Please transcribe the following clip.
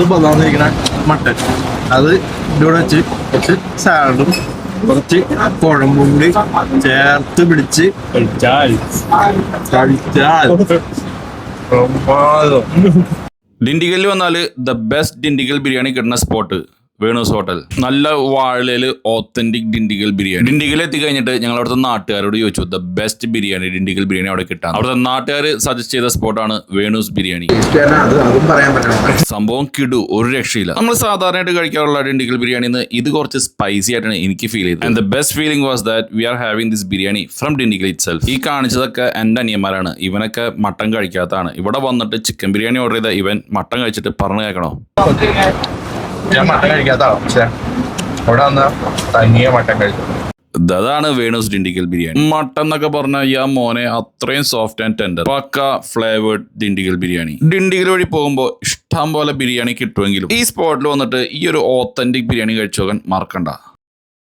പതാന്നിരിക്കണ mutton അത് ഇവിടെ വെച്ച് കുറച്ച് സാലഡും കുറച്ച് കുഴമ്പും കൂടി ചേർത്ത് പിടിച്ച് കഴിച്ചാൽ ഡിണ്ടിഗലിൽ വന്നാൽ ദ ബെസ്റ്റ് ഡിണ്ടിഗൽ ബിരിയാണി കിട്ടുന്ന സ്പോട്ട് വേണൂസ് ഹോട്ടൽ. നല്ല വാഴയില് ഓത്തന്റിക് ഡിണ്ടിഗൽ ബിരിയാണി. ഡിണ്ടിഗൽ എത്തിക്കഴിഞ്ഞിട്ട് ഞങ്ങൾ അവിടുത്തെ നാട്ടുകാരോട് ചോദിച്ചു ദ ബെസ്റ്റ് ബിരിയാണി ഡിണ്ടിഗൽ ബിരിയാണി അവിടെ കിട്ടാൻ. അവിടുത്തെ നാട്ടുകാർ സജസ്റ്റ് ചെയ്ത സ്പോട്ടാണ് വേണൂസ് ബിരിയാണി. സംഭവം കിടു, ഒരു രക്ഷയില്ല. നമ്മൾ സാധാരണയായിട്ട് കഴിക്കാറുള്ള ഡിണ്ടിഗൽ ബിരിയാണിന്ന് ഇത് കുറച്ച് സ്പൈസി ആയിട്ടാണ് എനിക്ക് ഫീൽ ചെയ്തത്. And the best feeling was that we are having this biryani from Dindigul itself. ഈ കാണിച്ചതൊക്കെ എൻ്റെ അനിയന്മാരാണ്. ഇവനൊക്കെ മട്ടൻ കഴിക്കാത്തതാണ്. ഇവിടെ വന്നിട്ട് ചിക്കൻ ബിരിയാണി ഓർഡർ ചെയ്ത ഇവൻ മട്ടൻ കഴിച്ചിട്ട് പറഞ്ഞു കേൾക്കണോ? ഞാൻ മട്ടൻ കഴിക്കാത്ത അവിടെ വന്ന തനിയെ മട്ടൻ കഴിച്ചു. അതാണ് വേണൂസ് ഡിണ്ടിഗൽ ബിരിയാണി. മട്ടൻ എന്നൊക്കെ പറഞ്ഞാൽ യാ മോനെ അത്രയും soft and tender, pakka flavoured Dindigul biryani. Dindigul വഴി പോകുമ്പോൾ ഇഷ്ടം പോലെ ബിരിയാണി കിട്ടുമെങ്കിലും ഈ സ്പോട്ടിൽ വന്നിട്ട് ഈ ഒരു ഓത്തന്റിക് ബിരിയാണി കഴിച്ചു പോകാൻ മറക്കണ്ട.